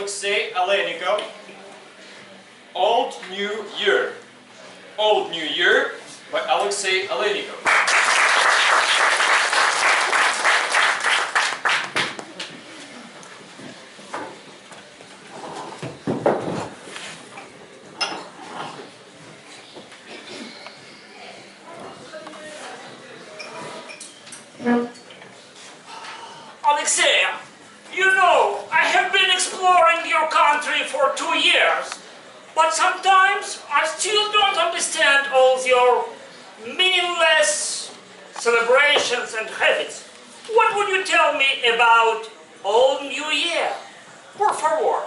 Aleksey Aleynikov. Old New Year. Old New Year by Aleksey Aleynikov. Aleksey, you know, I have been exploring your country for 2 years, but sometimes I still don't understand all your meaningless celebrations and habits. What would you tell me about Old New Year? Por favor.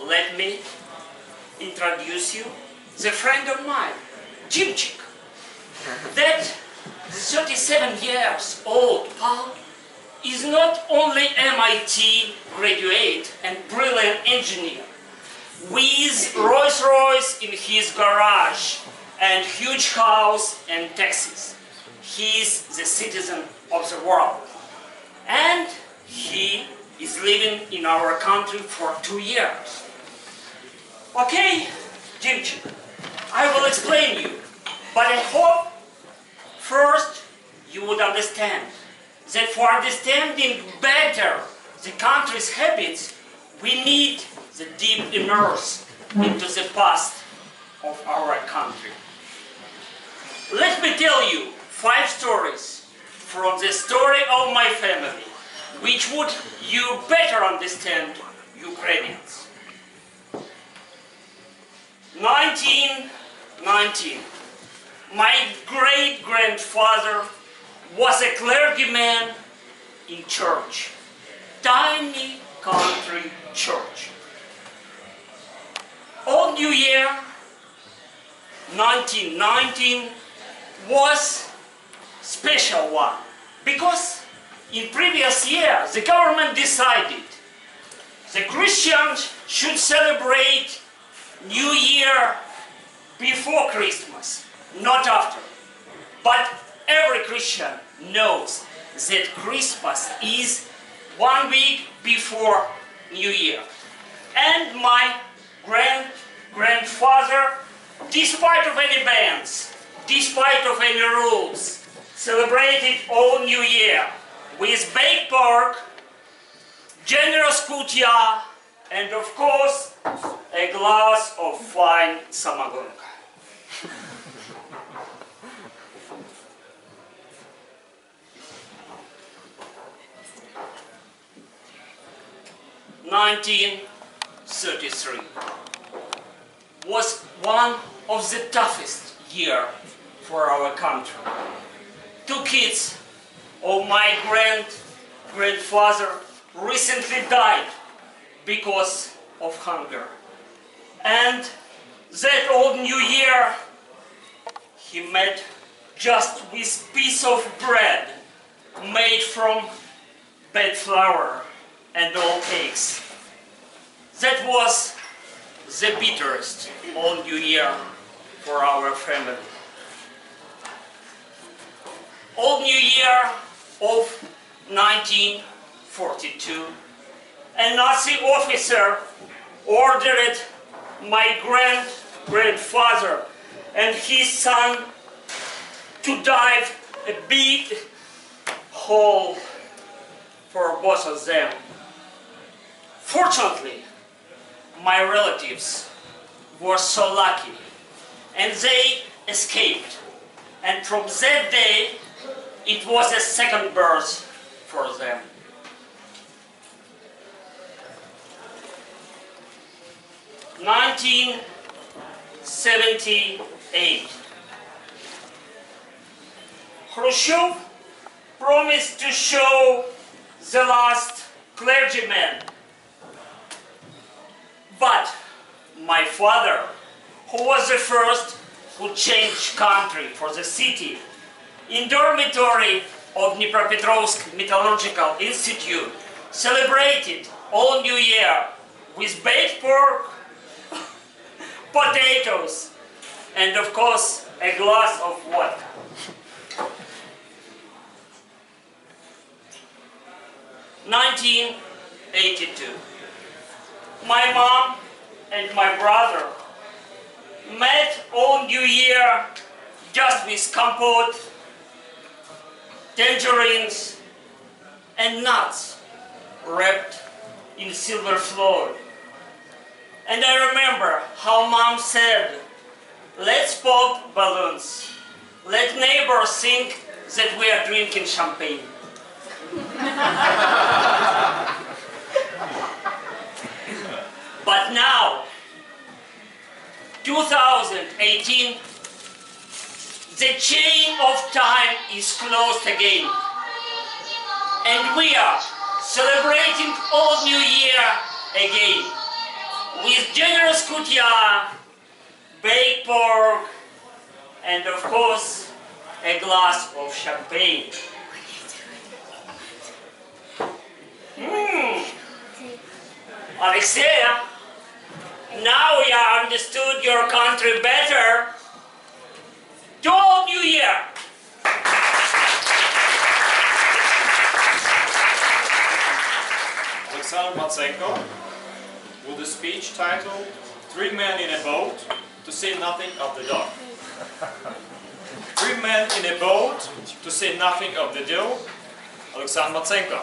Let me introduce you the friend of mine, Jimchik. That 37 years old pal is not only MIT graduate and brilliant engineer with Rolls-Royce in his garage and huge house in Texas. He is the citizen of the world, and he is living in our country for 2 years. Okay, Jimchik, I will explain you, but I hope first you would understand that for understanding better the country's habits, we need the deep immerse into the past of our country. Let me tell you 5 stories from the story of my family, which would you better understand Ukrainians. 1919. My great-grandfather was a clergyman in church, tiny country church. Old New Year, 1919, was special one, because in previous year the government decided the Christians should celebrate New Year before Christmas, not after. But every Christian knows that Christmas is 1 week before New Year. And my grandfather, despite of any bans, despite of any rules, celebrated Old New Year with baked pork, generous kutya, and of course a glass of fine samagonka. (1933) was one of the toughest year for our country. 2 kids of my grandfather recently died because of hunger. And that Old New Year he made just with piece of bread made from bad flour and old eggs. That was the bitterest Old New Year for our family. Old New Year of 1942, a Nazi officer ordered my grandfather and his son to dive a big hole for both of them. Fortunately, my relatives were so lucky and they escaped. And from that day, it was a second birth for them. (1978). Khrushchev promised to show the last clergyman. But my father, who was the first who changed country for the city, in dormitory of Dnipropetrovsk Metallurgical Institute, celebrated Old New Year with baked pork, potatoes, and of course a glass of vodka. 1982. my mom and my brother met on New Year just with compote, tangerines, and nuts wrapped in silver foil. And I remember how mom said, let's pop balloons. Let neighbors think that we are drinking champagne. But now, 2018, the chain of time is closed again. And we are celebrating Old New Year again with generous kutya, baked pork, and of course, a glass of champagne. Aleksey, now we have understood your country better. To Old New Year! Alexander Matsenko with a speech titled "Three Men in a Boat to Say Nothing of the Dog." 3 men in a boat to say nothing of the dog. Alexander Matsenko.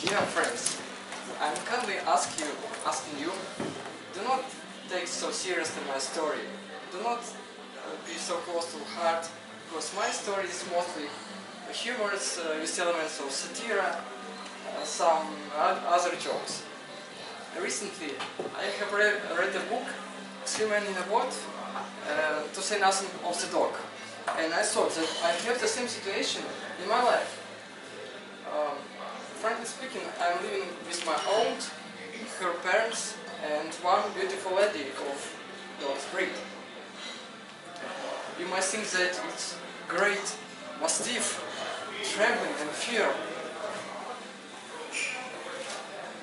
Dear friends, I'm kindly asking you, do not take so seriously my story. Do not be so close to heart, because my story is mostly humorous with elements of satire, some other jokes. Recently, I have read a book, 3 Men in a Boat, to say nothing of the dog. And I thought that I have the same situation in my life. Frankly speaking, I'm living with my aunt, her parents, and one beautiful lady of dog's breed. You might think that it's great, mastiff, trembling and fear.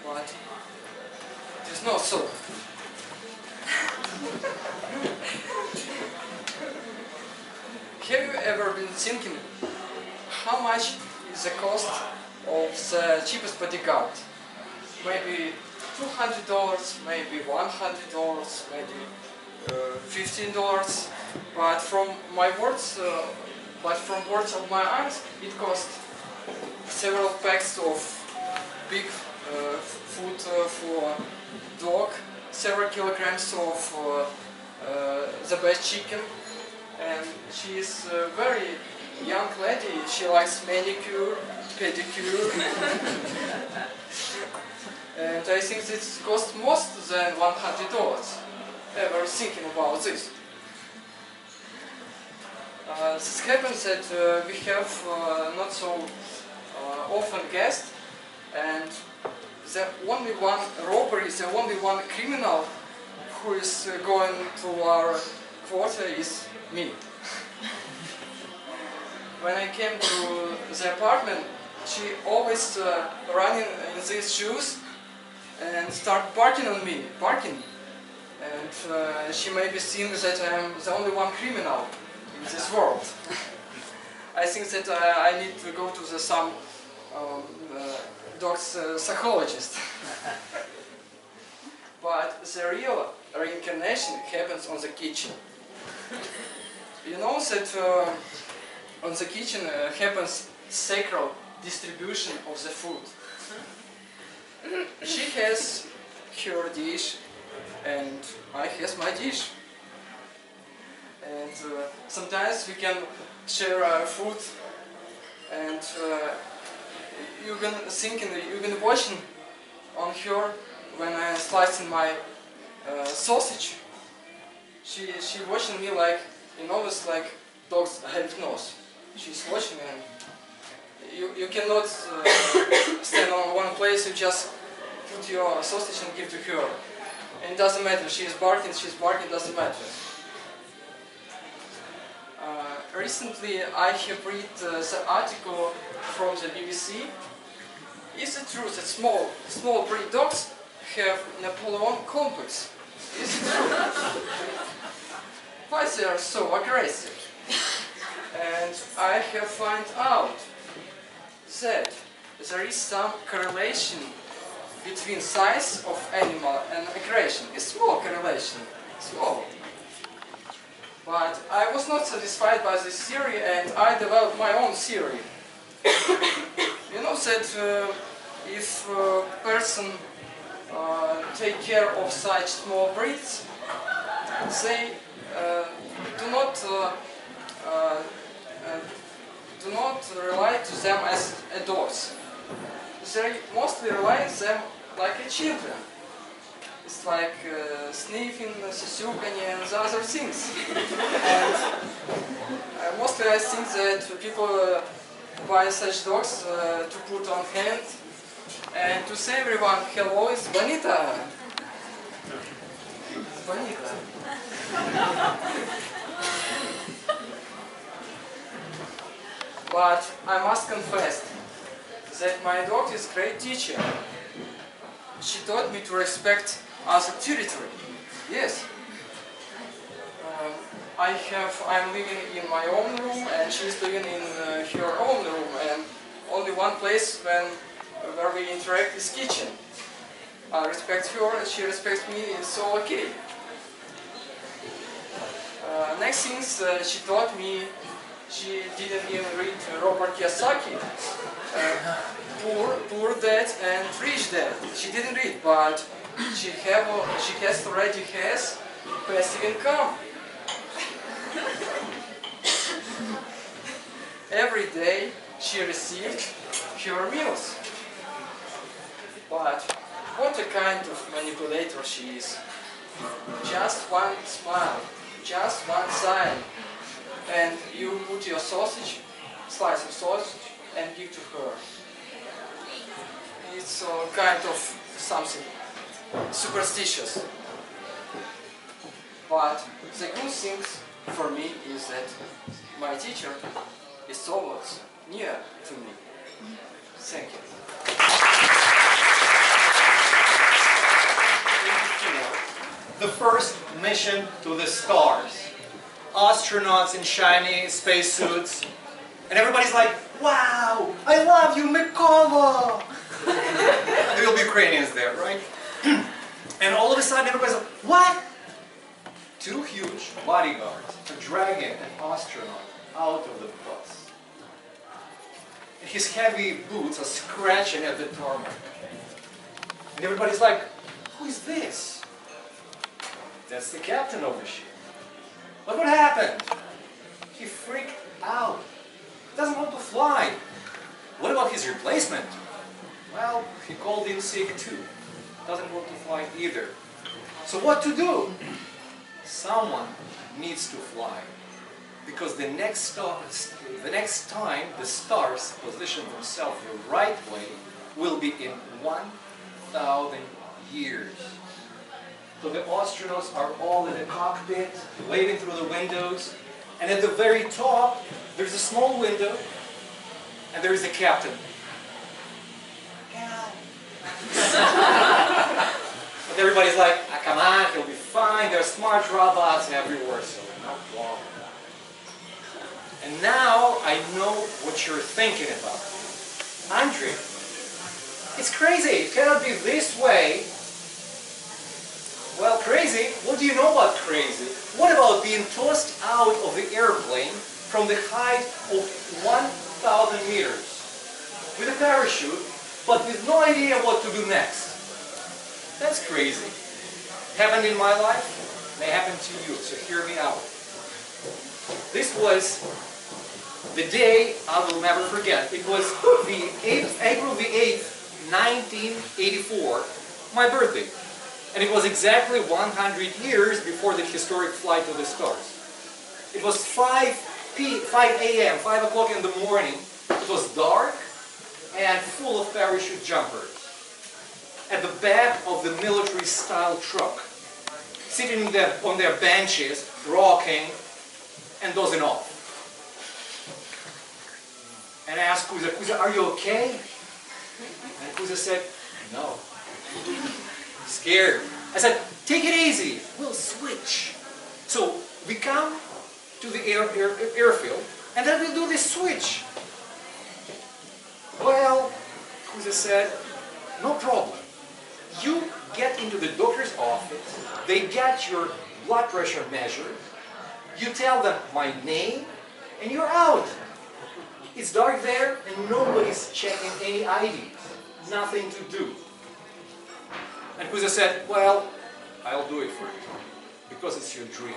But it is not so. Have you ever been thinking how much is the cost of the cheapest bodyguard? Maybe $200, maybe $100, maybe $15. But from words of my aunt, it cost several packs of big food for dog, several kilograms of the best chicken, and she is a very young lady. She likes manicure, pedicure, and I think it costs more than $100. Ever thinking about this? This happens that we have not so often guests, and the only one robbery, the only one criminal who is going to our quarter is me. When I came to the apartment, she always running in these shoes and start barking on me, and she maybe thinks that I am the only one criminal in this world. I think that I need to go to some dog's psychologist. But the real reincarnation happens on the kitchen. You know that on the kitchen happens sacred distribution of the food. She has her dish and I have my dish. And sometimes we can share our food, and you've been thinking, you've been watching on her when I'm slicing my sausage. She watching me like, you know, it's like dogs have nose. She's watching, and you cannot stand on one place. You just put your sausage and give to her. And it doesn't matter, she's barking, doesn't matter. Recently I have read the article from the BBC. Is it true that small breed dogs have Napoleon complex? Is it true? why they are so aggressive. And I have found out that there is some correlation between size of animal and aggression. A small correlation, small. But I was not satisfied by this theory and I developed my own theory. You know that if a person take care of such small breeds, they do not rely to them as dogs. They mostly rely on them like children. It's like sniffing, сюсюканье and other things. And mostly I think that people buy such dogs to put on hand and to say everyone, hello, it's Bonita. It's Bonita. But I must confess that my dog is a great teacher. She taught me to respect other territory. Yes. I'm living in my own room and she's living in her own room, and only one place where we interact is kitchen. I respect her and she respects me, it's so okay. Next things she taught me, she didn't even read Robert Kiyosaki, Poor Dad and Rich Dad. She didn't read, but she already has passive income. Every day she received her meals. But what a kind of manipulator she is. Just one smile, just one sign, and you put your sausage, slice of sausage, and give to her. It's kind of something superstitious. But the good thing for me is that my teacher is always near to me. Thank you. The first mission to the stars. Astronauts in shiny spacesuits. And everybody's like, wow, I love you, Mykola! There will be Ukrainians there, right? And all of a sudden everybody's like, what? Two huge bodyguards are dragging an astronaut out of the bus. And his heavy boots are scratching at the tarmac. And everybody's like, who is this? That's the captain of the ship. But what happened? He freaked out. He doesn't want to fly. What about his replacement? Well, he called in sick too. Doesn't want to fly either. So what to do? Someone needs to fly. Because the next time the stars position themselves the right way will be in 1,000 years. So the astronauts are all in the cockpit, waving through the windows, and at the very top there's a small window, and there is a captain. But everybody's like, ah, come on, he'll be fine, there are smart robots everywhere, so no problem. And now I know what you're thinking about. Andriy, it's crazy, it cannot be this way. Well, crazy? What do you know about crazy? What about being tossed out of the airplane from the height of 1,000 meters with a parachute, but with no idea what to do next? That's crazy. Happened in my life, may happen to you, so hear me out. This was the day I will never forget. It was April the 8th, 1984, my birthday. And it was exactly 100 years before the historic flight to the stars. It was 5 a.m., 5 o'clock in the morning. It was dark and full of parachute jumpers. At the back of the military-style truck, sitting there on their benches, rocking and dozing off. And I asked Kuza, Kuza, are you okay? And Kuza said, no. Scared. I said, take it easy, we'll switch. So we come to the airfield, and then we do this switch. Well, Kuzya said, no problem. You get into the doctor's office, they get your blood pressure measured, you tell them my name, and you're out. It's dark there, and nobody's checking any IDs. Nothing to do. And Kuzya said, well, I'll do it for you, because it's your dream.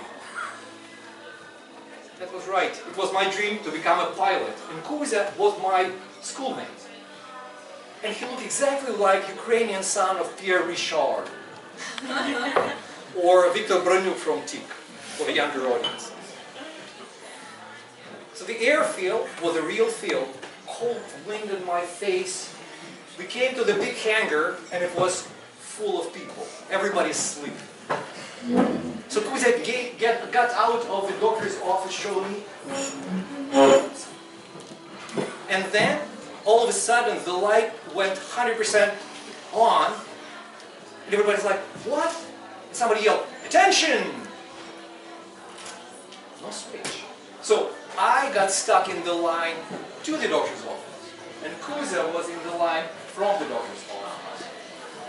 That was right. It was my dream to become a pilot, and Kuzya was my schoolmate. And he looked exactly like Ukrainian son of Pierre Richard, or Victor Branyuk from TIC, for the younger audience. So the airfield was a real field, cold wind in my face. We came to the big hangar, and it was full of people. Everybody's sleeping. So Kuzya got out of the doctor's office, showed me. And then, all of a sudden, the light went 100% on. And everybody's like, what? And somebody yelled, attention! No switch. So I got stuck in the line to the doctor's office. And Kuzya was in the line from the doctor's office.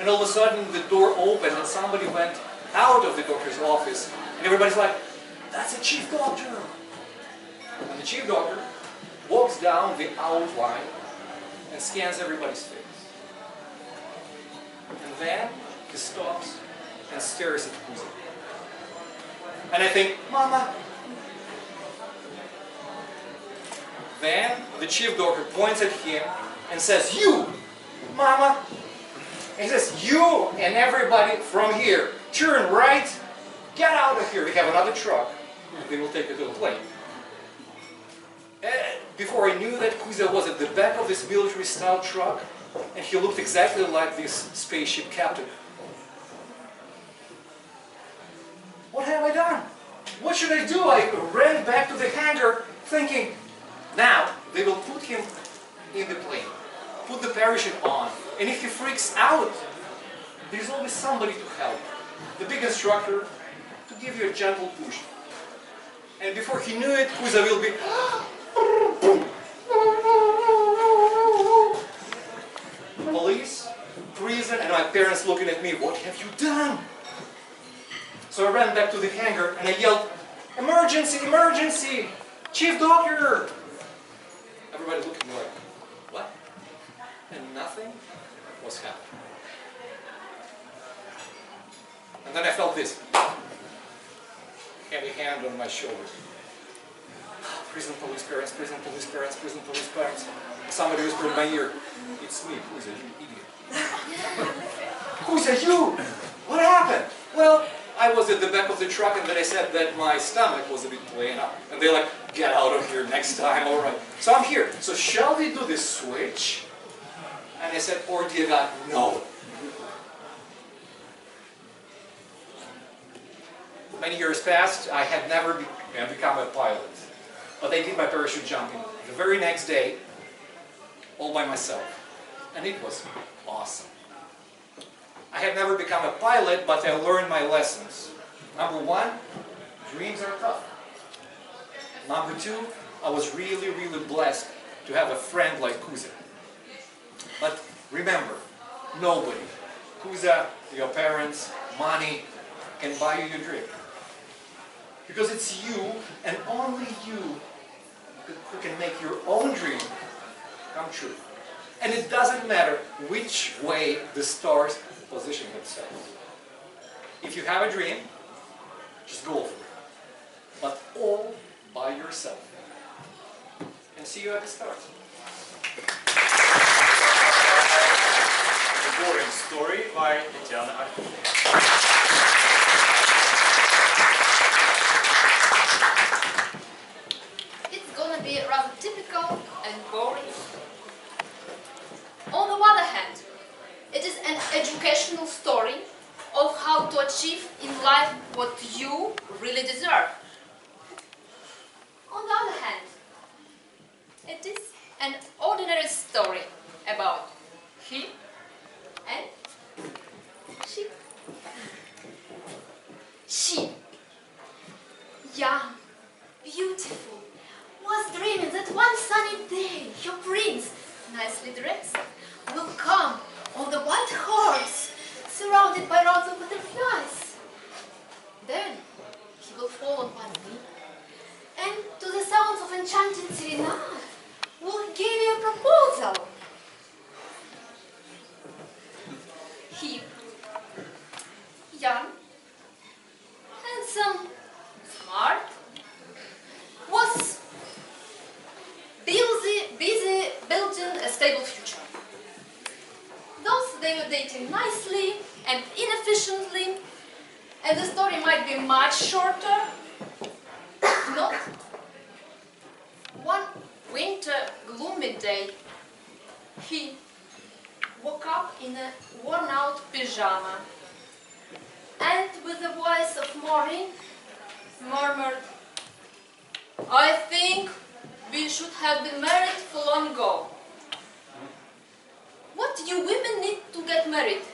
And all of a sudden, the door opened and somebody went out of the doctor's office. And everybody's like, that's the chief doctor. And the chief doctor walks down the outline and scans everybody's face. And then he stops and stares at Kuzya. And I think, Mama. Then the chief doctor points at him and says, you, Mama. And he says, you and everybody from here, turn right, get out of here. We have another truck. They will take you to the plane. Before I knew that, Kuzya was at the back of this military-style truck, and he looked exactly like this spaceship captain. What have I done? What should I do? I ran back to the hangar, thinking, now they will put him in the plane, put the parachute on, and if he freaks out, there's always somebody to help. The big instructor to give you a gentle push. And before he knew it, Kuzya will be police, prison, and my parents looking at me, what have you done? So I ran back to the hangar and I yelled, emergency, emergency, chief doctor. Everybody looked at me like, what? And nothing was happening. And then I felt this heavy hand on my shoulder. Prison police parents, prison police parents, prison police parents. Somebody whispered in my ear, it's me, Kuzya, you idiot. Kuzya, you! What happened? Well, I was at the back of the truck and then I said that my stomach was a bit playing up. And they're like, get out of here next time, alright. So I'm here. So shall we do this switch? And I said, oh dear God, no. Many years passed, I had never become a pilot. But I did my parachute jumping the very next day, all by myself. And it was awesome. I had never become a pilot, but I learned my lessons. Number one, dreams are tough. Number two, I was really, really blessed to have a friend like Kuzya. But remember, nobody, Kuzya, your parents, money, can buy you your dream. Because it's you, and only you, who can make your own dream come true. And it doesn't matter which way the stars position themselves. If you have a dream, just go for it. But all by yourself. And see you at the start. The boring story by Tatyana Artyushenko. Be rather typical and boring. On the other hand, it is an educational story of how to achieve in life what you really deserve. On the other hand, it is an ordinary story about he and she. beautiful, was dreaming that one sunny day your prince, nicely dressed, will come on the white horse, surrounded by rows of butterflies. Then he will fall on one knee, and to the sounds of enchanted serenade, will give you a proposal. He, young, handsome, smart, was busy building a stable future. Thus they were dating nicely and inefficiently, and the story might be much shorter. Not one winter gloomy day, he woke up in a worn-out pyjama and with a voice of mourning murmured, "I think we should have been married for long ago. What do you women need to get married?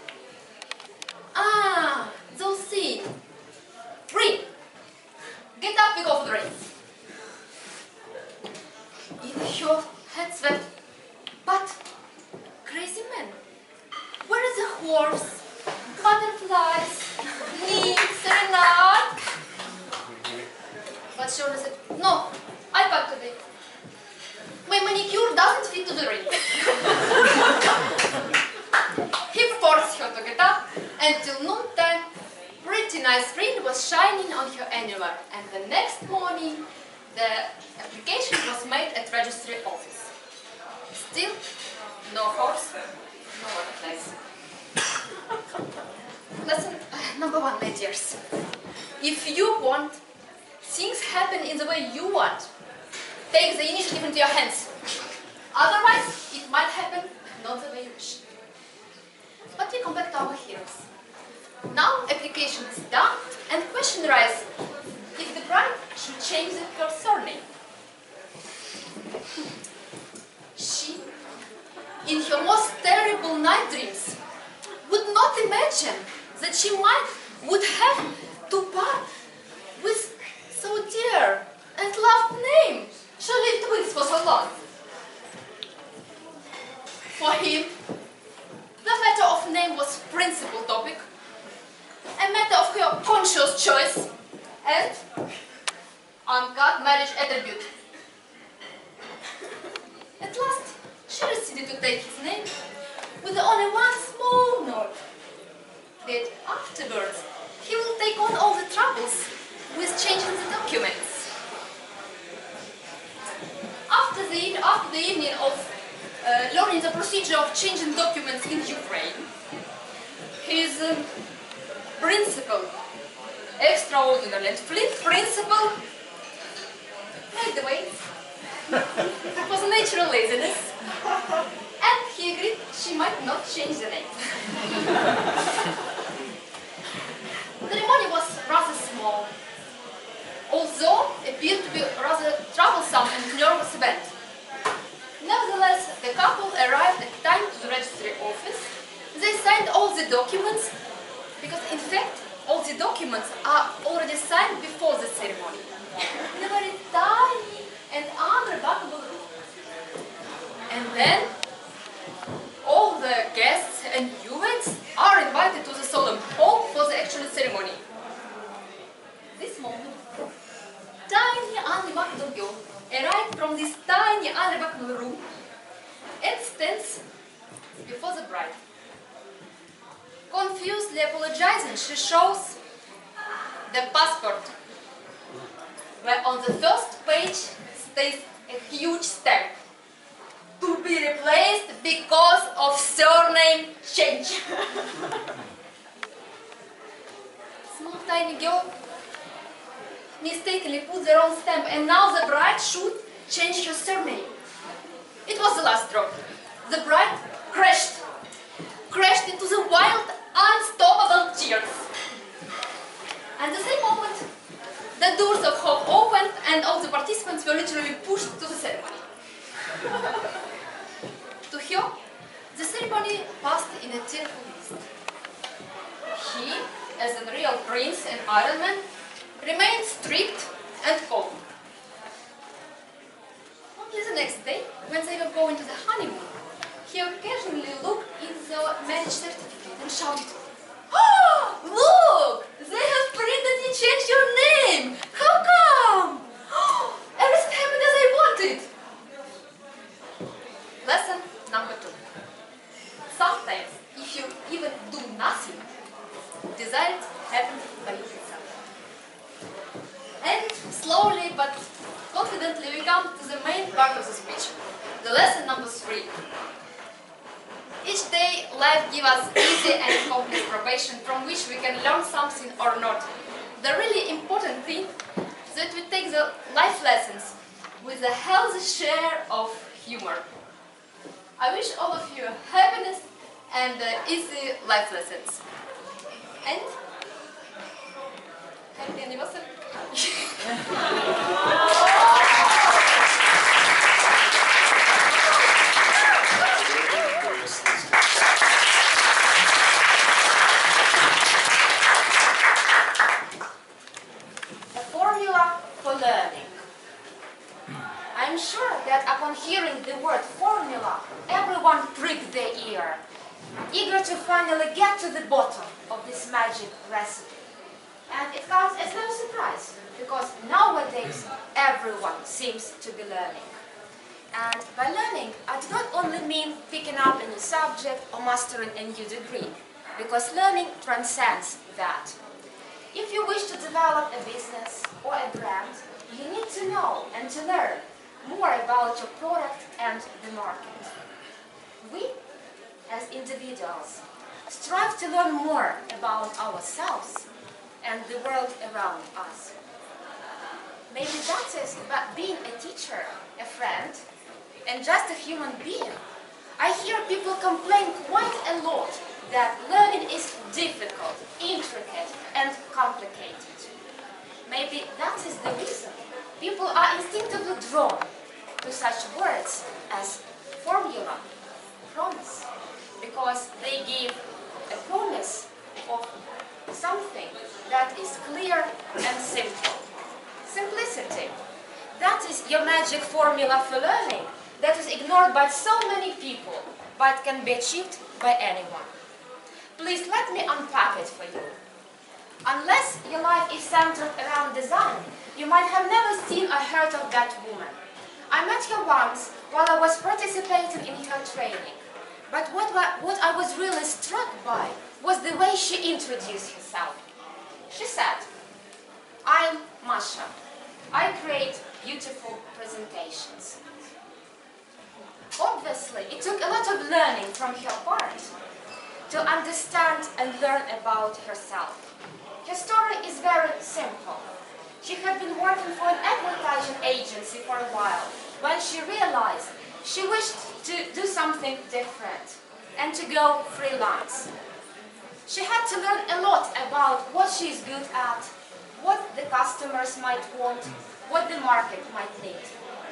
Ah, those things. Ring. Get up, we go for the race." In your head swept, "But, crazy man, where is the horse, butterflies, neat, serenade?" But Shona said, "No, I packed today. My manicure doesn't fit to the ring." He forced her to get up, and till noontime, pretty nice ring was shining on her annular, and the next morning, the application was made at registry office. Still, no horse, no butterflies. Lesson number 1, my dears. If you want things happen in the way you want, take the initiative into your hands. Otherwise, it might happen not the way you wish. But we come back to our heroes. Now application is done, and question arises, if the bride should change her surname. She, in her most terrible night dreams, would not imagine that she would have to part with so dear and loved name she lived with for so long. For him, the matter of name was principal topic, a matter of her conscious choice, and uncut marriage attribute. At last, she decided to take his name with only one small note, that afterwards he will take on all the troubles with changing the documents. After the evening of learning the procedure of changing documents in Ukraine, his principal, extraordinary and fleet principal, made the way. It was a natural laziness, and he agreed she might not change the name. The ceremony was rather small, although appeared to be a rather troublesome and nervous event. Nevertheless, the couple arrived at time to the registry office. They signed all the documents, because in fact, all the documents are already signed before the ceremony. In a very tiny and unremarkable room. And then, all the guests and newlyweds are invited to the solemn hall for the actual ceremony. This moment, tiny unremarkable girl arrived from this tiny unremarkable room and stands before the bride. Confusedly apologizing, she shows the passport, where on the first page stays a huge stamp, to be replaced because of surname change. Small tiny girl mistakenly put the wrong stamp, and now the bride should change her surname. It was the last straw. The bride crashed into the wild, unstoppable tears. At the same moment, the doors of hall opened and all the participants were literally pushed to the ceremony. To her, the ceremony passed in a tearful mist. He, as a real prince and Iron Man, remained strict and calm. day, when they were going to the honeymoon, he occasionally looked in the marriage certificate and shouted, "Oh, look! They have printed and changed your name! How come? Oh, everything happened as I wanted!" Lesson number 2. Sometimes, if you even do nothing, desired happens by itself. And slowly but confidently we come to the main part of the speech, the lesson number 3. Each day life gives us easy and complex probation from which we can learn something or not. The really important thing is that we take the life lessons with a healthy share of humor. I wish all of you happiness and easy life lessons. And happy anniversary! A formula for learning. I'm sure that upon hearing the word formula, everyone pricked their ear, eager to finally get to the bottom of this magic recipe. And it comes as no surprise, because nowadays everyone seems to be learning. And by learning, I do not only mean picking up a new subject or mastering a new degree, because learning transcends that. If you wish to develop a business or a brand, you need to know and to learn more about your product and the market. We, as individuals, strive to learn more about ourselves and the world around us. Maybe that is about being a teacher, a friend, and just a human being. I hear people complain quite a lot that learning is difficult, intricate, and complicated. Maybe that is the reason people are instinctively drawn to such words as formula, promise, because they give a promise of something that is clear and simple. Simplicity. That is your magic formula for learning that is ignored by so many people, but can be achieved by anyone. Please let me unpack it for you. Unless your life is centered around design, you might have never seen or heard of that woman. I met her once while I was participating in her training. But what I was really struck by was the way she introduced herself. She said, "I'm Masha. I create beautiful presentations." Obviously, it took a lot of learning from her part to understand and learn about herself. Her story is very simple. She had been working for an advertising agency for a while when she realized she wished to do something different and to go freelance. She had to learn a lot about what she is good at, what the customers might want, what the market might need,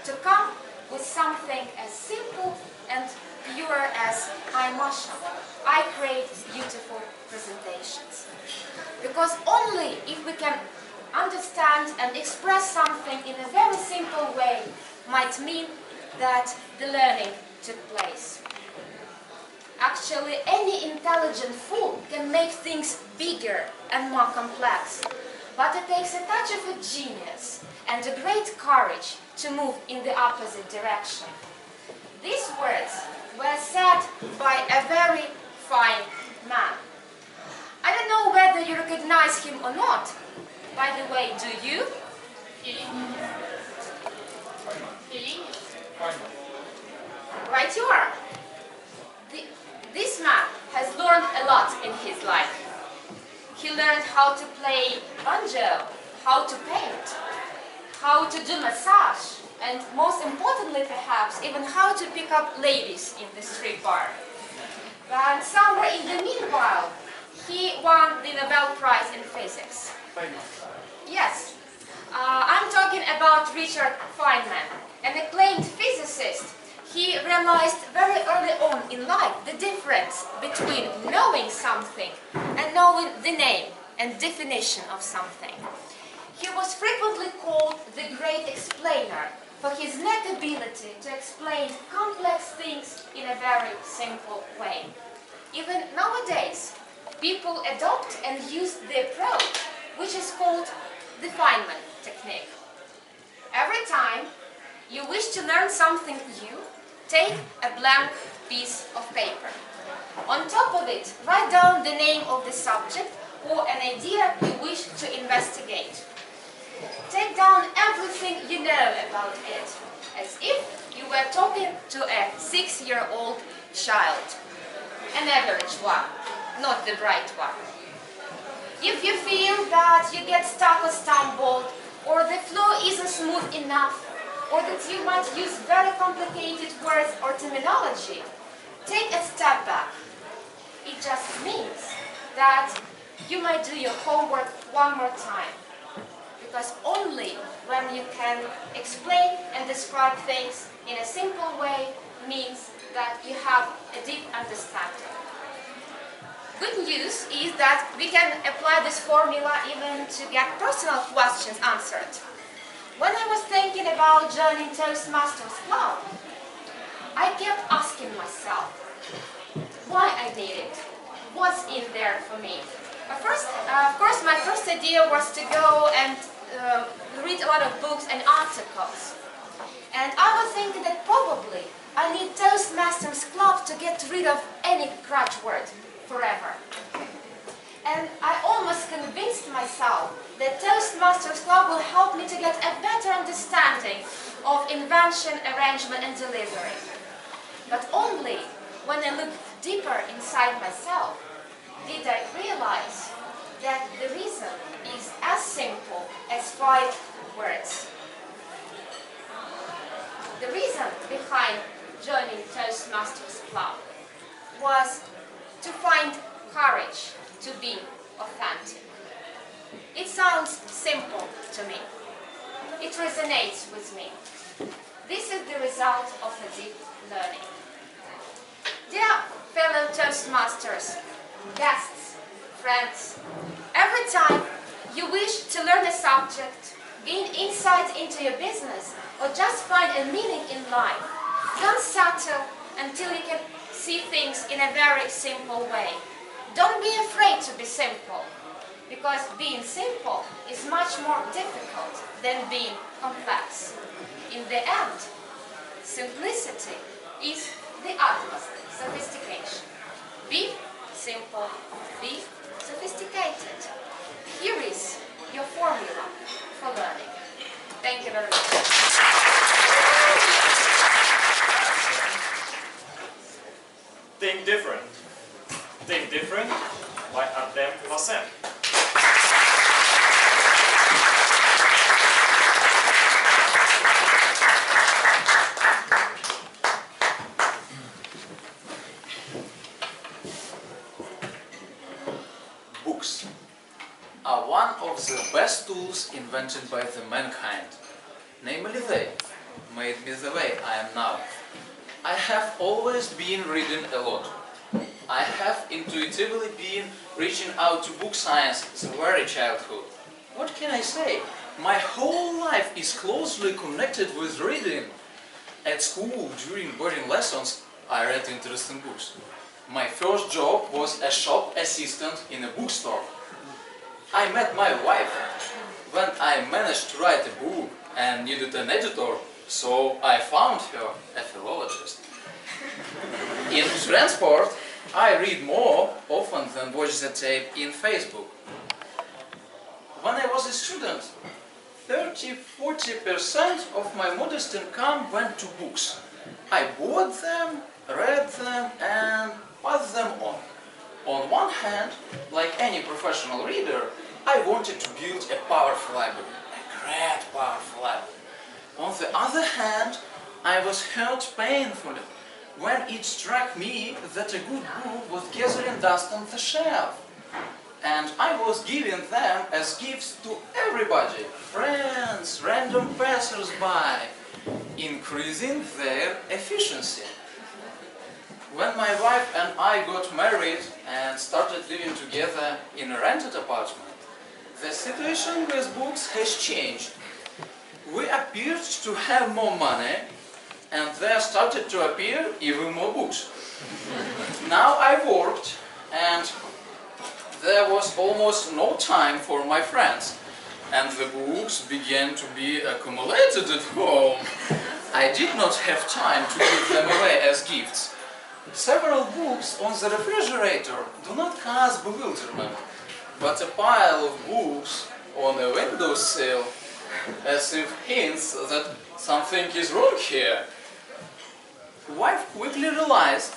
to come with something as simple and pure as "I'm Masha. I create beautiful presentations." Because only if we can understand and express something in a very simple way might mean that the learning took place. Actually, any intelligent fool can make things bigger and more complex, but it takes a touch of a genius and a great courage to move in the opposite direction. These words were said by a very fine man. I don't know whether you recognize him or not. By the way, do you? Right you are. This man has learned a lot in his life. He learned how to play banjo, how to paint, how to do massage, and most importantly perhaps, even how to pick up ladies in the street bar. And somewhere in the meanwhile, he won the Nobel Prize in Physics. Yes, I'm talking about Richard Feynman, an acclaimed physicist. He realized very early on in life the difference between knowing something and knowing the name and definition of something. He was frequently called the great explainer, for his net ability to explain complex things in a very simple way. Even nowadays, people adopt and use the approach which is called the Feynman technique. Every time you wish to learn something new, take a blank piece of paper. On top of it, write down the name of the subject or an idea you wish to investigate. Take down everything you know about it, as if you were talking to a 6-year-old child. An average one, not the bright one. If you feel that you get stuck or stumbled, or the flow isn't smooth enough, or that you might use very complicated words or terminology, take a step back. It just means that you might do your homework one more time. Because only when you can explain and describe things in a simple way means that you have a deep understanding. Good news is that we can apply this formula even to get personal questions answered. When I was thinking about joining Toastmasters Club, I kept asking myself why I did it, what's in there for me. Of course, my first idea was to go and read a lot of books and articles. And I was thinking that probably I need Toastmasters Club to get rid of any crutch word forever. And I almost convinced myself that Toastmasters Club will help me to get a better understanding of invention, arrangement and delivery. But only when I looked deeper inside myself did I realize that the reason is as simple as 5 words. The reason behind joining Toastmasters Club was to find courage to be authentic. It sounds simple to me. It resonates with me. This is the result of a deep learning. Dear fellow Toastmasters, guests, friends, every time you wish to learn a subject, gain insight into your business, or just find a meaning in life, don't settle until you can see things in a very simple way. Don't be afraid to be simple, because being simple is much more difficult than being complex. In the end, simplicity is the utmost sophistication. Be simple, be sophisticated. Here is your formula for learning. Thank you very much. Think different. Think different by Artem Klassen. Books are one of the best tools invented by the mankind. Namely, they made me the way I am now. I have always been reading a lot. I have intuitively been reaching out to book science since very childhood. What can I say? My whole life is closely connected with reading. At school, during boarding lessons, I read interesting books. My first job was a shop assistant in a bookstore. I met my wife when I managed to write a book and needed an editor, so I found her a philologist. In transport, I read more often than watch the tape in Facebook. When I was a student, 30–40% of my modest income went to books. I bought them, read them and passed them on. On one hand, like any professional reader, I wanted to build a powerful library, a great powerful library. On the other hand, I was hurt painfully when it struck me that a good book was gathering dust on the shelf. And I was giving them as gifts to everybody, friends, random passers-by, increasing their efficiency. When my wife and I got married and started living together in a rented apartment, the situation with books has changed. we appeared to have more money, and there started to appear even more books. Now I worked, and there was almost no time for my friends, and the books began to be accumulated at home. I did not have time to give them away as gifts. Several books on the refrigerator do not cause bewilderment, but a pile of books on a windowsill as if hints that something is wrong here. Wife quickly realized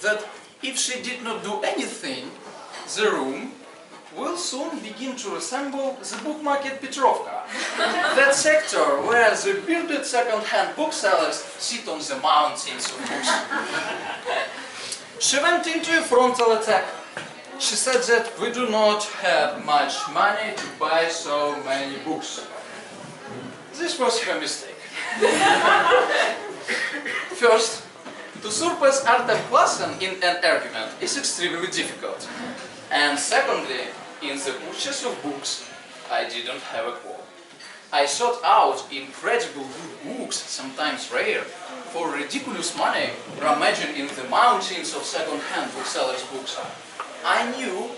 that if she did not do anything, the room will soon begin to resemble the book market Petrovka, that sector where the bearded second-hand booksellers sit on the mountains of books. She went into a frontal attack. She said that we do not have much money to buy so many books. This was her mistake. First, to surpass Artem Klassen in an argument is extremely difficult. And secondly, in the purchase of books, I didn't have a qualm. I sought out incredible good books, sometimes rare, for ridiculous money, rummaging in the mountains of second-hand booksellers' books. I knew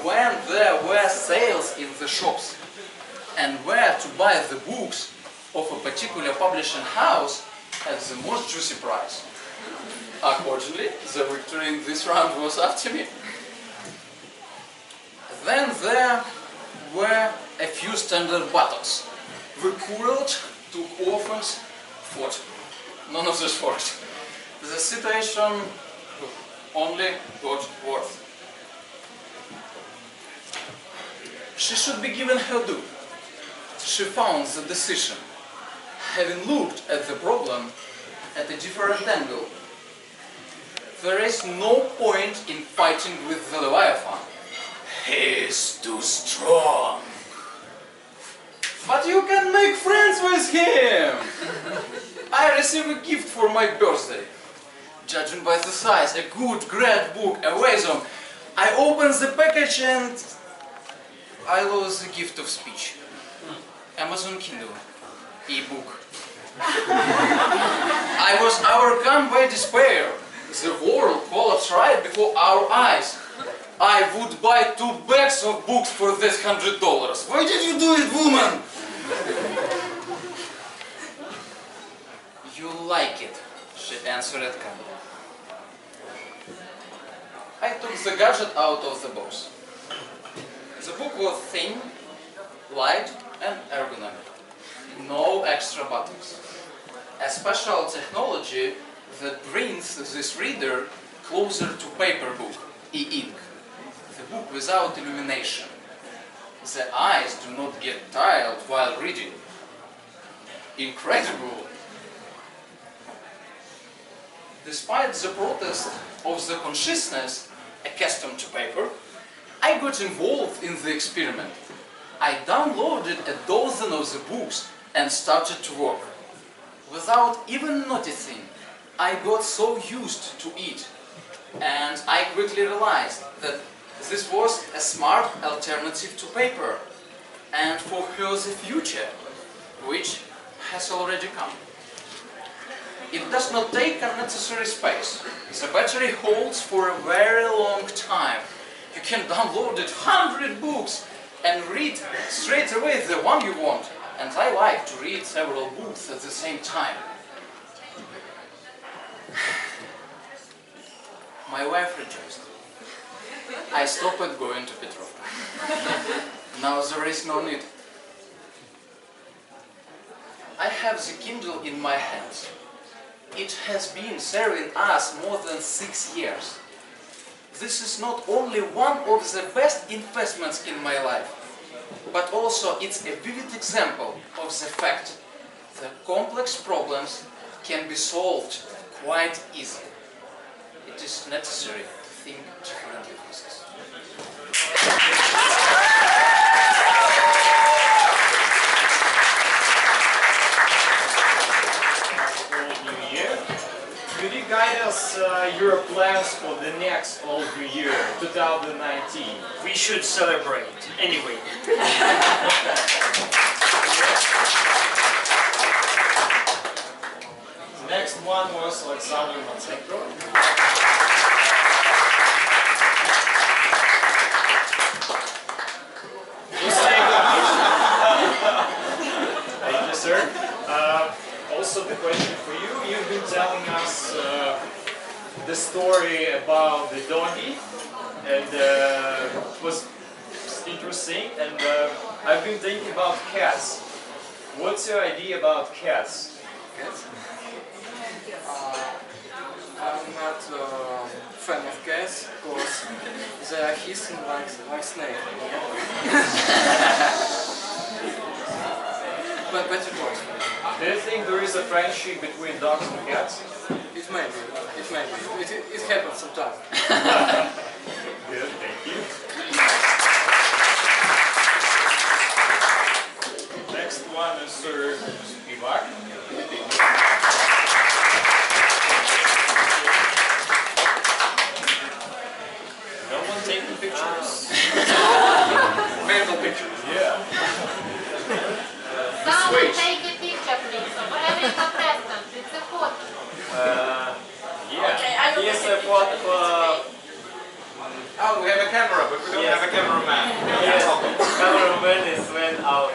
when there were sales in the shops and where to buy the books of a particular publishing house at the most juicy price. Accordingly, the victory in this round was up to me. Then there were a few standard battles. We quarreled, took offense, fought. None of this worked. The situation only got worse. She should be given her due. She found the decision, having looked at the problem at a different angle. There is no point in fighting with the Leviathan. He is too strong. But you can make friends with him! I received a gift for my birthday. Judging by the size, a good, great book, a wisdom. I opened the package and I lost the gift of speech. Amazon Kindle, e-book. I was overcome by despair. The world collapsed right before our eyes. I would buy 2 bags of books for this $100. Why did you do it, woman? You like it, she answered calmly. I took the gadget out of the box. The book was thin, light and ergonomic. No extra buttons. A special technology that brings this reader closer to paper book, e-ink. The book without illumination. The eyes do not get tired while reading. Incredible! Despite the protest of the consciousness accustomed to paper, I got involved in the experiment. I downloaded a dozen of the books and started to work. Without even noticing, I got so used to it, and I quickly realized that this was a smart alternative to paper, and for her the future, which has already come. It does not take unnecessary space. The battery holds for a very long time. You can download 100 books and read straight away the one you want. And I like to read several books at the same time. My wife rejoiced. I stopped going to Petrovka. Now there is no need. I have the Kindle in my hands. It has been serving us more than 6 years. This is not only one of the best investments in my life, but also it's a vivid example of the fact that complex problems can be solved quite easily. It is necessary to think differently with this. Could you guide us your plans for the next Old New Year, 2019? We should celebrate anyway. next one was Matsenko. Thank you, sir. Also, the question for you. You've been telling us the story about the doggy, and it was interesting. And I've been thinking about cats. What's your idea about cats? Cats? I'm not a fan of cats because they are hissing like snake. But better dogs. Do you think there is a friendship between dogs and cats? It may be. It may be. It happens sometimes. Good, thank you. Next one is Serge Shevchenko. No one taking pictures? Medical pictures. Yeah. Someone take a picture, please. Whatever is the present, it's a photo. Yeah. Okay, I will Yes, take a what? picture. Oh, we have a camera, but we don't have a cameraman. Yes, cameraman is went out.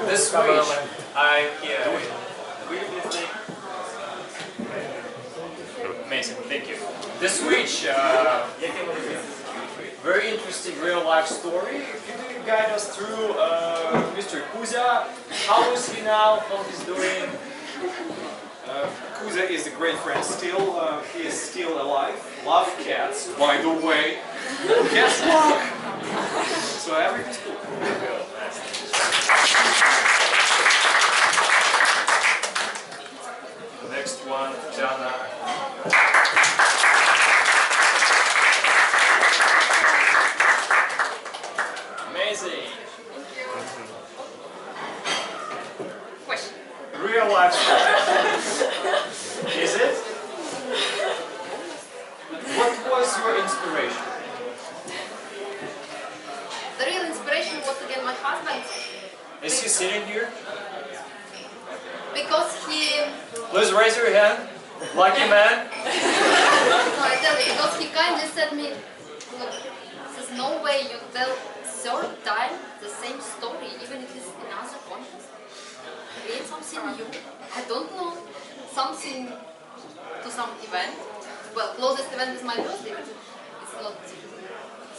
The switch. I'm here. Will you please take? Amazing, thank you. The switch. Very interesting real life story. Could you guide us through Mr. Kuzya? How is he now? How he's doing? Kuza is a great friend still. He is still alive. Love cats, by the way. Cats walk! So everything's cool. Next one, Tatyana. Amazing. Question. Real life story. Is it? What was your inspiration? The real inspiration was again my husband. Is he sitting here? Because he... Please raise your hand. Lucky man. No, I tell you, because he kindly said me, look, there's no way you tell third time the same story, even if it's in another context. Create something new. I don't know, something to some event. Well, closest event is my birthday, but it's not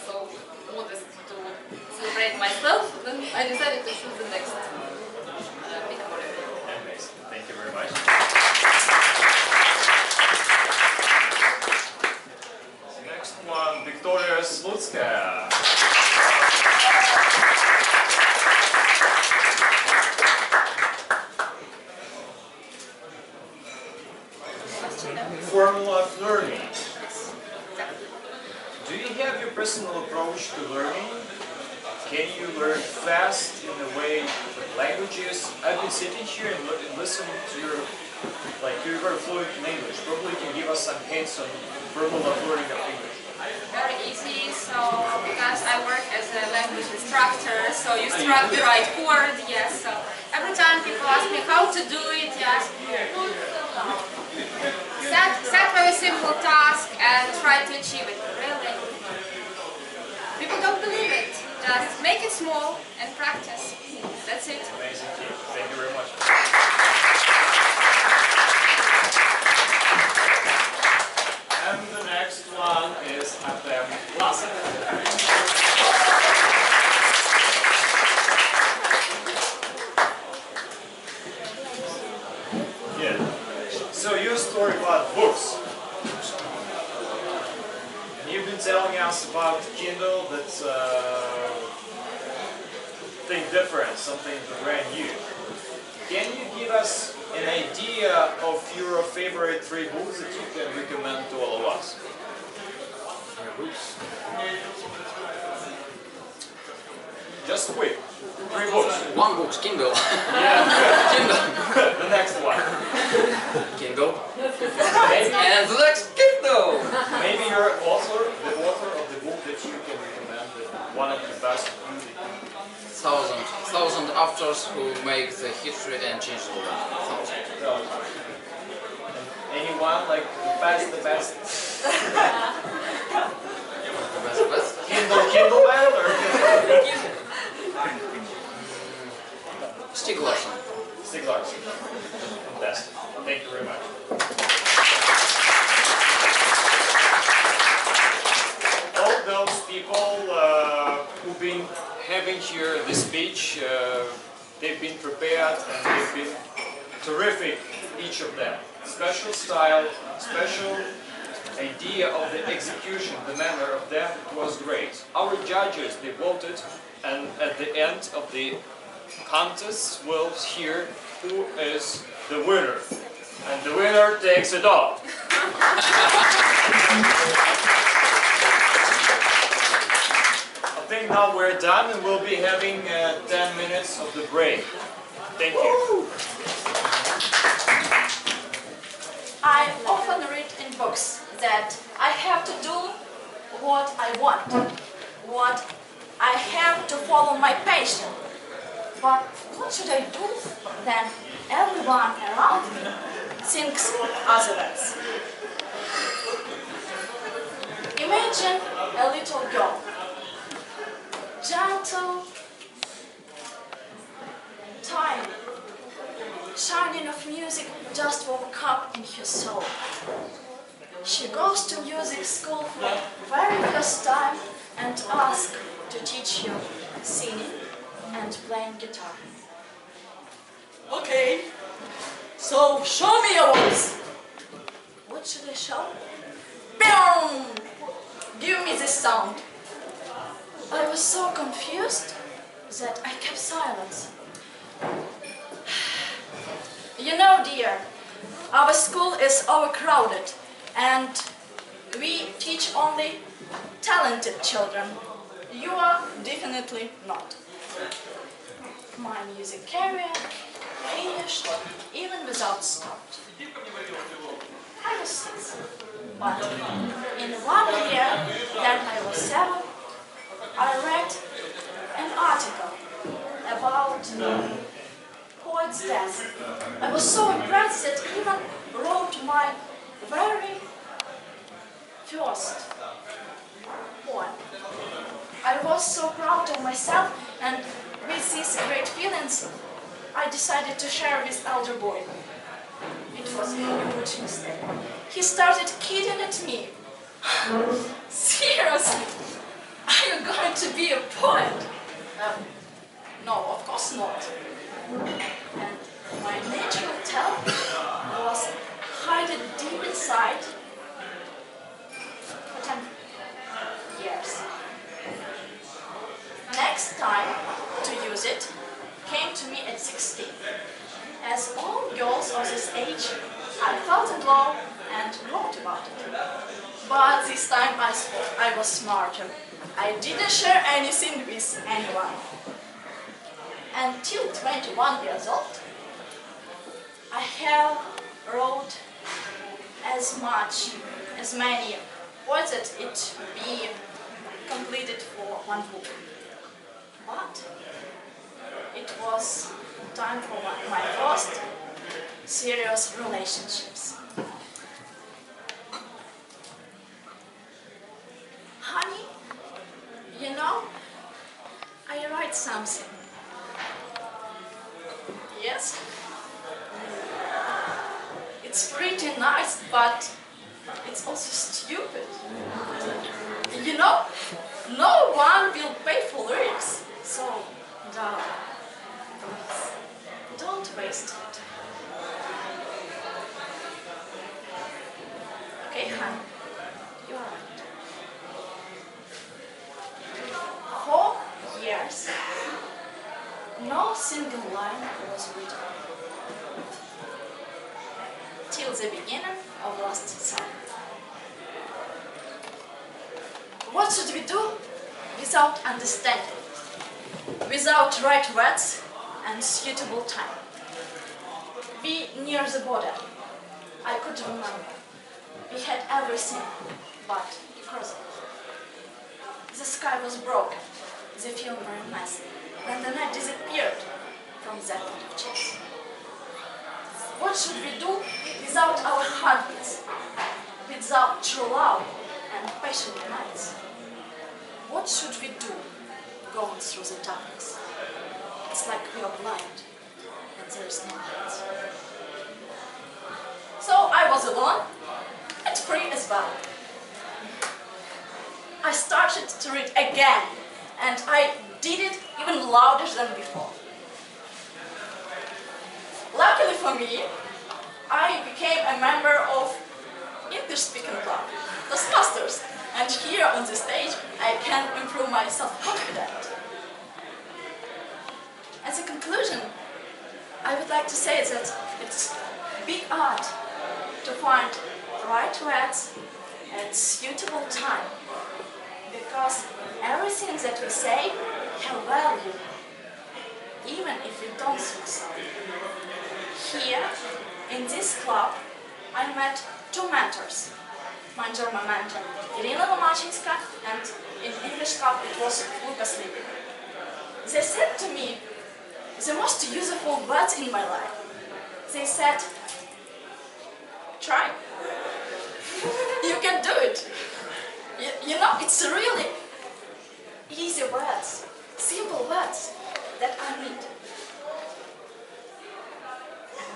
so modest to celebrate myself. Then I decided to choose the next big holiday. Amazing. Thank you very much. Next one, Victoria Slutskaya. Formula of learning. Do you have your personal approach to learning? Can you learn fast in the way languages? I've been sitting here and listen to your, you're very fluent in English. Probably you can give us some hints on formula of learning of English. Very easy, so because I work as a language instructor, so you struck the right chord, yes. So every time people ask me how to do it, yes. Set very simple task and try to achieve it. Really, people don't believe it. Just make it small and practice. That's it. Amazing team. Thank you very much. And the next one is Artem Klassen. Yeah. So your story about books. And you've been telling us about Kindle that's something different, something brand new. Can you give us an idea of your favorite 3 books that you can recommend to all of us? Books. Just quick. 3 books. One book, Kindle. Yeah. Kindle. The next one. Kindle. Maybe, And the next Kindle. maybe you're the author of the book that you can recommend, one of the best. Thousand actors who make the history and change the world. Anyone like the best? The best? Kindle man or Stieg Larsson. Stieg Larsson. Fantastic. Thank you very much. All those people who've been having here the speech, they've been prepared and they've been terrific, each of them. Special style, special idea of the execution, the manner of them was great. Our judges, they voted, and at the end of the contest we'll hear who is the winner. And the winner takes it all. I think now we're done and we'll be having 10 minutes of the break. Thank you. I often read in books that I have to do what I want, what I have to follow my passion. But what should I do then everyone around me thinks otherwise? Imagine a little girl, gentle, tiny, shining of music just woke up in her soul. She goes to music school for the very first time and asks to teach you singing and playing guitar. Okay, so show me your voice. What should I show? Boom! Give me this sound. I was so confused that I kept silence. You know, dear, our school is overcrowded and we teach only talented children. You are definitely not. My music career finished even without start. I was 6, but in 1 year that I was 7, I read an article about poet's death. I was so impressed that I even wrote my very first poem. I was so proud of myself, and with these great feelings, I decided to share with elder boy. It was a huge mistake. He started kidding at me. Seriously? Are you going to be a poet? No, of course not. And my natural talent was hidden deep inside for 10 years. Next time to use it came to me at 16. As all girls of this age, I felt in love and wrote about it. But this time I was smarter. I didn't share anything with anyone. Until 21 years old, I have wrote as many words that it be completed for 1 book. But it was time for my first serious relationships. Honey, you know, I write something. Yes? It's pretty nice, but it's also stupid. You know, no one will pay for lyrics, so darling, please, don't waste it. Okay, honey, you are right. 4 years, no single line was written. Till the beginning of last summer. What should we do without understanding, without right words and suitable time? Be near the border. I could remember. We had everything, but because the sky was broken, the film very messy. When the night disappeared, from that kind of chess. What should we do without our heartbeats, without true love and passionate nights? What should we do going through the darkness? It's like we are blind and there is no light. So I was alone and free as well. I started to read again, and I did it even louder than before. Luckily for me, I became a member of English-speaking club, Toastmasters, and here on the stage I can improve my self-confidence. As a conclusion, I would like to say that it's big art to find right words at suitable time, because everything that we say have value, even if we don't think so. Here, in this club, I met two mentors. My German mentor, Irina Lomachinska, and in English club it was Lucas Libby. They said to me the most useful words in my life. They said, try. You can do it. You know, it's really easy words, simple words that I need. And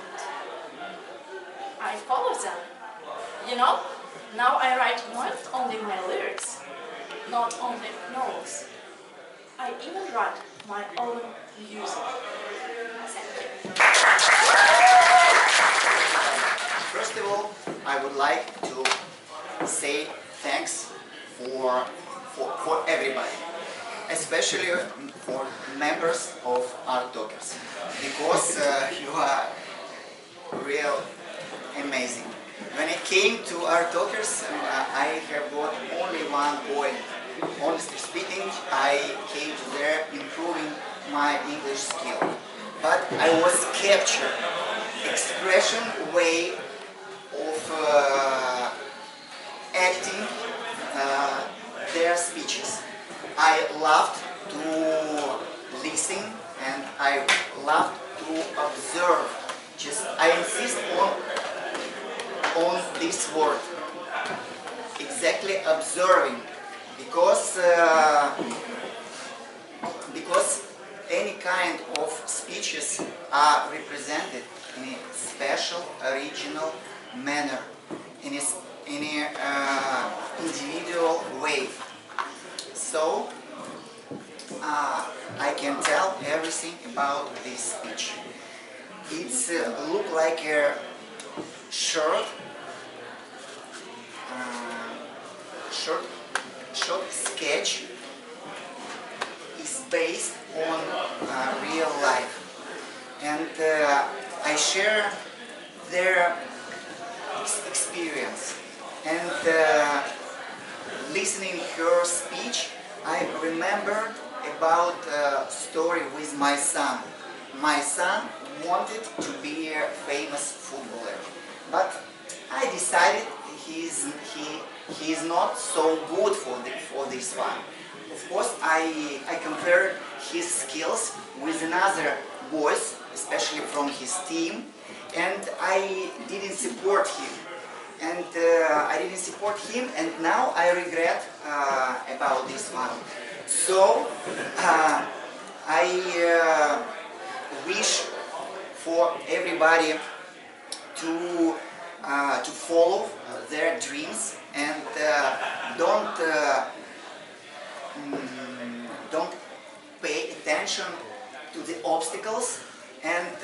I follow them. You know, now I write not only my lyrics, not only novels. I even write my own music. Thank you. First of all, I would like to say thanks for everybody, especially for members of Art Talkers, because you are real amazing. When I came to Art Talkers, I have got only one point. Honestly speaking, I came to there improving my English skill. But I was captured expression way of acting their speeches. I loved to listen and I loved to observe. Just I insist on this word, exactly observing, because any kind of speeches are represented in a special, original manner, in an individual way. So I can tell everything about this speech. It's look like a short sketch is based on real life, and I share their experience. And listening her speech, I remembered about a story with my son. My son wanted to be a famous footballer, but I decided he is not so good for this one. Of course, I compared his skills with another boys, especially from his team, and I didn't support him. And now I regret about this one. So I wish for everybody to follow their dreams and don't pay attention to the obstacles and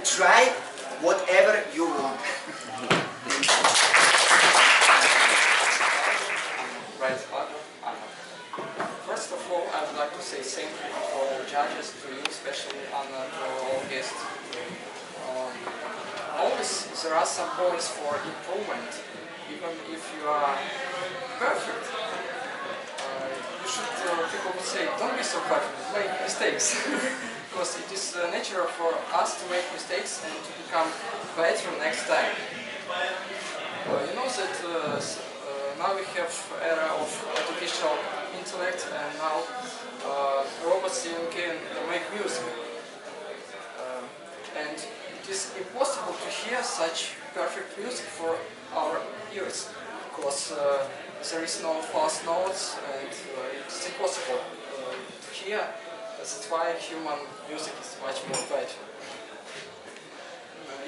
try whatever you want. Right, first of all, I would like to say thank you to all judges, to you, especially Anna, to all guests. Always there are some points for improvement, even if you are perfect. You should, people would say, don't be so perfect, make mistakes. Because it is natural for us to make mistakes and to become better next time. You know that now we have era of artificial intellect, and now robots even can make music. it is impossible to hear such perfect music for our ears, because there is no false notes, and it's impossible to hear. That's why human music is much more better.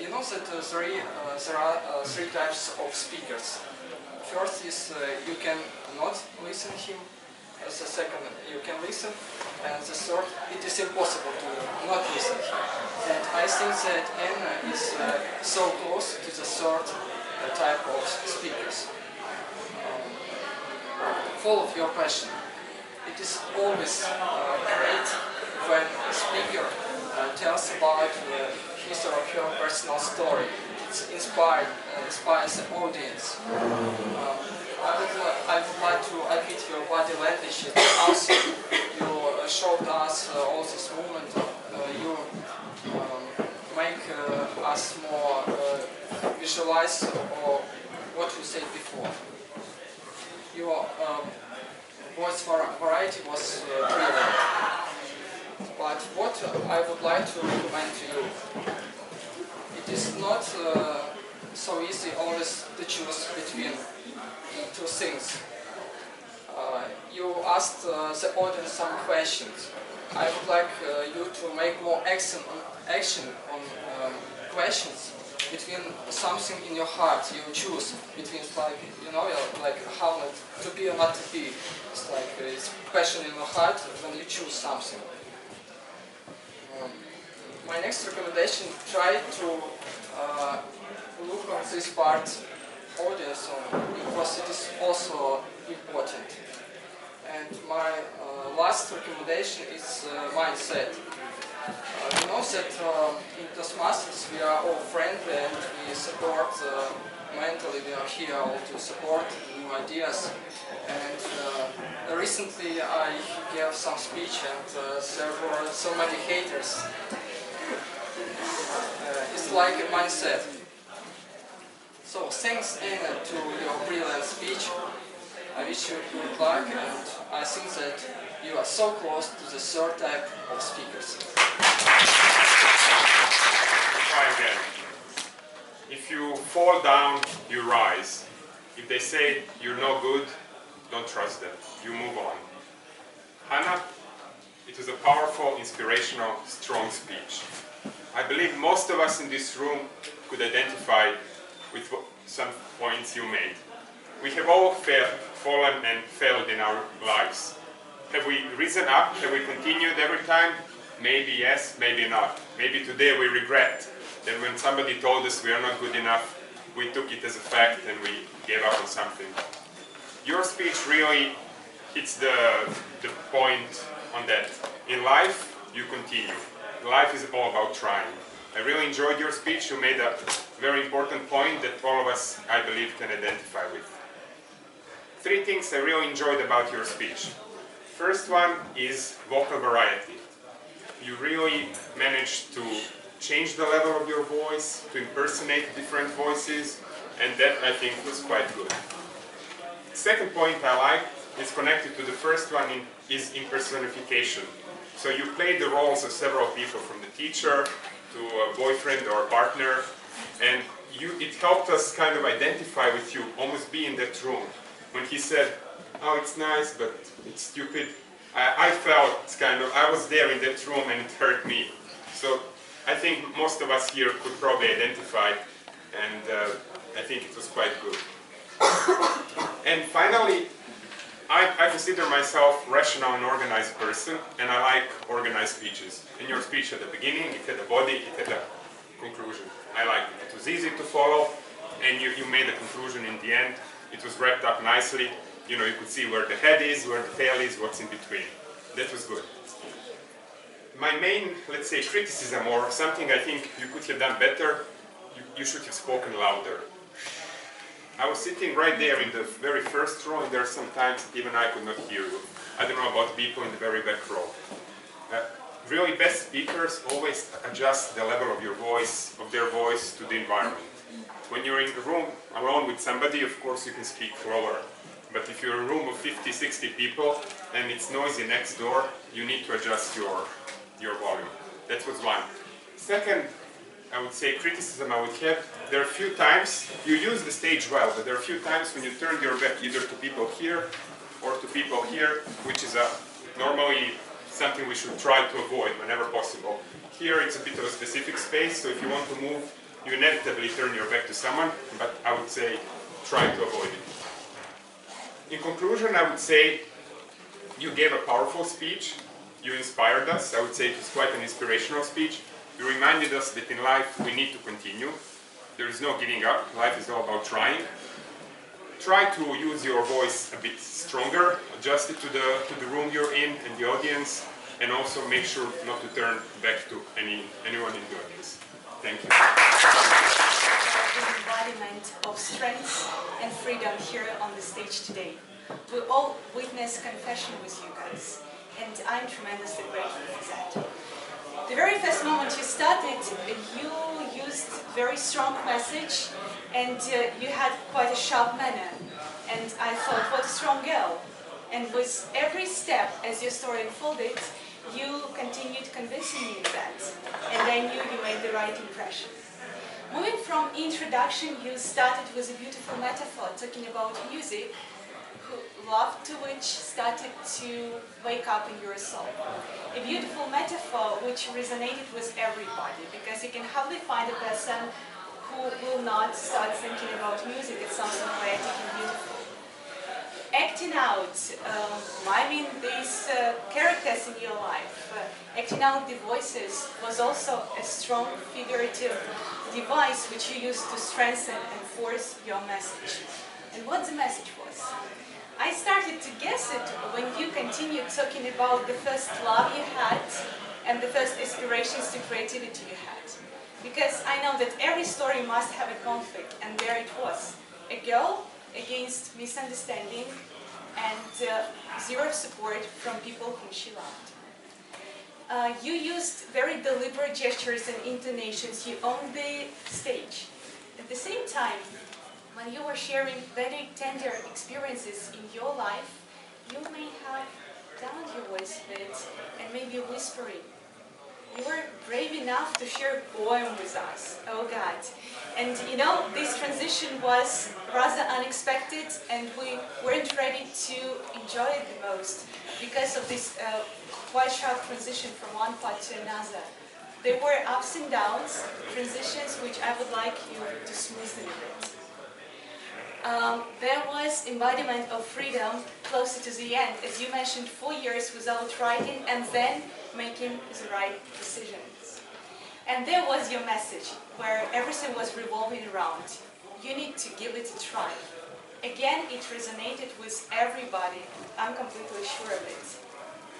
You know that there are three types of speakers. First is you can not listen him. The second, you can listen. And the third, it is impossible to not listen him. And I think that Anna is so close to the third type of speakers. Full of your passion. It is always great when a speaker tells about his or her personal story. It inspires the audience. I would like to admit your body language. Also, you showed us all this movement. You make us more visualize what you said before. Your voice variety was brilliant. But what I would like to recommend to you, it is not so easy always to choose between two things. You asked the audience some questions. I would like you to make more action on questions between something in your heart. You choose between, like, you know, like how to be or not to be. It's like it's passion in your heart when you choose something. My next recommendation: try to look on this part audience because it is also important. And my last recommendation is mindset. You know that in Toastmasters we are all friendly and we support mentally. We are here all to support new ideas. And recently I gave some speech and there were so many haters. It's like a mindset. So thanks, Anna, to your brilliant speech. I wish you good luck, and I think that you are so close to the third type of speakers. Try again. If you fall down, you rise. If they say you're no good, don't trust them. You move on. Hannah, it was a powerful, inspirational, strong speech. I believe most of us in this room could identify with some points you made. We have all fallen and failed in our lives. Have we risen up? Have we continued every time? Maybe yes, maybe not. Maybe today we regret that when somebody told us we are not good enough, we took it as a fact and we gave up on something. Your speech really hits the point on that. In life, you continue. Life is all about trying. I really enjoyed your speech. You made a very important point that all of us, I believe, can identify with. Three things I really enjoyed about your speech. First one is vocal variety. You really managed to change the level of your voice, to impersonate different voices, and that, I think, was quite good. Second point I like is connected to the first one, is impersonification. So you played the roles of several people, from the teacher to a boyfriend or a partner, and it helped us kind of identify with you, almost be in that room. When he said, oh, it's nice, but it's stupid, I felt kind of, I was there in that room and it hurt me. So I think most of us here could probably identify, and I think it was quite good. And finally, I consider myself a rational and organized person, and I like organized speeches. In your speech at the beginning, it had a body, it had a conclusion. I liked it. It was easy to follow, and you made a conclusion in the end. It was wrapped up nicely. You know, you could see where the head is, where the tail is, what's in between. That was good. My main, let's say, criticism, or something I think you could have done better, you should have spoken louder. I was sitting right there in the very first row, and there are some times that even I could not hear you. I don't know about people in the very back row. Really, best speakers always adjust the level of their voice to the environment. When you're in a room alone with somebody, of course you can speak lower. But if you're in a room of 50, 60 people, and it's noisy next door, you need to adjust your volume. That was one. Second, I would say, criticism I would have, there are a few times you use the stage well, but there are a few times when you turn your back either to people here or to people here, which is normally something we should try to avoid whenever possible. Here it's a bit of a specific space, so if you want to move, you inevitably turn your back to someone, but I would say try to avoid it. In conclusion, I would say you gave a powerful speech, you inspired us. I would say it was quite an inspirational speech. You reminded us that in life we need to continue. There is no giving up. Life is all about trying. Try to use your voice a bit stronger, adjust it to the room you're in and the audience, and also make sure not to turn back to anyone in the audience. Thank you. The embodiment of strength and freedom here on the stage today. We all witness confession with you guys, and I'm tremendously grateful for that. The very first moment you started, you used very strong message, and you had quite a sharp manner. And I thought, what a strong girl. And with every step, as your story unfolded, you continued convincing me of that. And I knew you made the right impression. Moving from introduction, you started with a beautiful metaphor, talking about music, love to which started to wake up in your soul. A beautiful metaphor which resonated with everybody, because you can hardly find a person who will not start thinking about music as something poetic and beautiful. Acting out, miming these characters in your life, acting out the voices was also a strong figurative device which you used to strengthen and force your message. And what the message was? I started to guess it when you continued talking about the first love you had and the first aspirations to creativity you had. Because I know that every story must have a conflict, and there it was. A girl against misunderstanding and zero support from people whom she loved. You used very deliberate gestures and intonations. You owned the stage. At the same time, when you were sharing very tender experiences in your life, you may have downed your voice a bit and maybe whispering. You were brave enough to share a poem with us. Oh God. And you know, this transition was rather unexpected, and we weren't ready to enjoy it the most because of this quite sharp transition from one part to another. There were ups and downs, transitions which I would like you to smoothen a bit. There was embodiment of freedom closer to the end, as you mentioned, 4 years without writing and then making the right decisions. And there was your message, where everything was revolving around. You need to give it a try. Again, it resonated with everybody. I'm completely sure of it.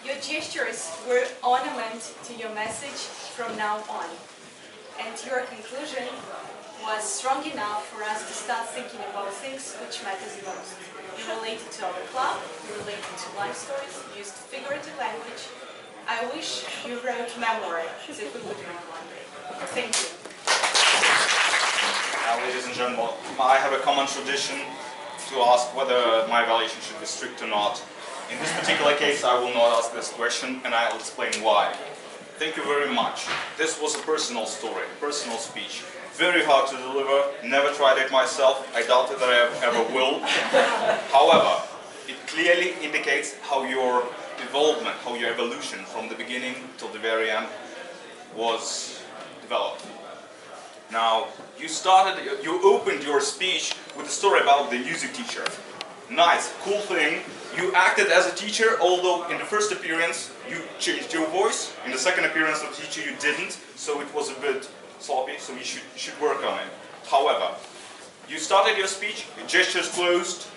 Your gestures were ornament to your message from now on. And your conclusion was strong enough for us to start thinking about things which matters most. You related to our club, you related to life stories, you used figurative language. I wish you wrote memoir that we would read one day. Thank you. Ladies and gentlemen, I have a common tradition to ask whether my evaluation should be strict or not. In this particular case, I will not ask this question, and I'll explain why. Thank you very much. This was a personal story, a personal speech. Very hard to deliver, never tried it myself, I doubt that I ever will. However, it clearly indicates how your evolvement, how your evolution from the beginning till the very end was developed. Now, you opened your speech with a story about the music teacher. Nice, cool thing. You acted as a teacher, although in the first appearance you changed your voice. In the second appearance of teacher you didn't, so it was a bit sloppy, so you should work on it. However, you started your speech, your gestures closed.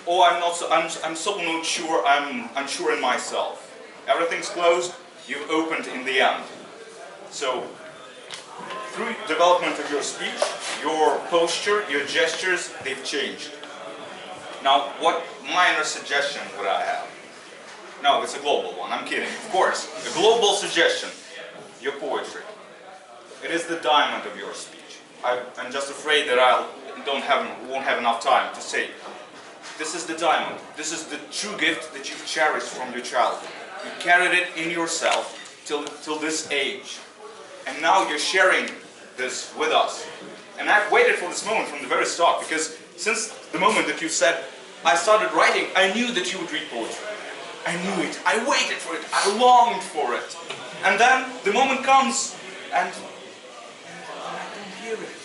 Oh, I'm so not sure, I'm unsure in myself. Everything's closed, you've opened in the end. So, through development of your speech, your posture, your gestures, they've changed. Now, what minor suggestion would I have? No, it's a global one, I'm kidding. Of course, a global suggestion, your poetry. It is the diamond of your speech. I'm just afraid that I won't have enough time to say. This is the diamond. This is the true gift that you've cherished from your childhood. You carried it in yourself till this age. And now you're sharing this with us. And I've waited for this moment from the very start, because since the moment that you said, I started writing, I knew that you would read poetry. I knew it. I waited for it. I longed for it. And then the moment comes, and I don't hear it.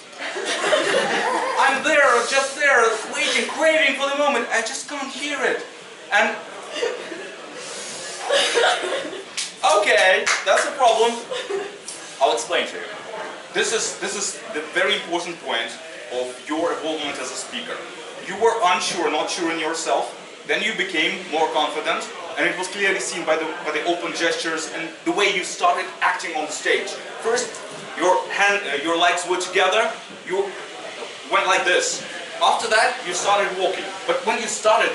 I'm there, just there, waiting, craving for the moment. I just can't hear it. And okay, that's a problem. I'll explain to you. This is the very important point of your evolvement as a speaker. You were unsure, not sure in yourself. Then you became more confident, and it was clearly seen by the open gestures and the way you started acting on the stage. First, your legs were together. You went like this. After that, you started walking. But when you started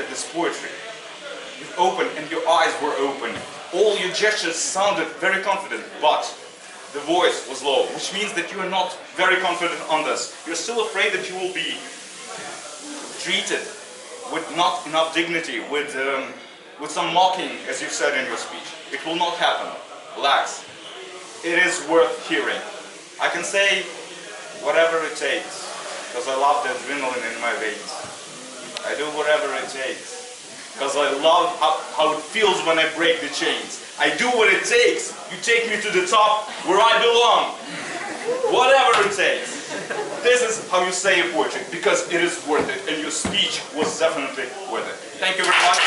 this poetry, you opened and your eyes were open. All your gestures sounded very confident, but the voice was low, which means that you are not very confident on this. You're still afraid that you will be treated with not enough dignity, with some mocking, as you said in your speech. It will not happen. Relax. It is worth hearing. I can say whatever it takes, because I love the adrenaline in my veins. I do whatever it takes, because I love how it feels when I break the chains. I do what it takes. You take me to the top where I belong. Whatever it takes. This is how you say a poetry, because it is worth it, and your speech was definitely worth it. Thank you very much.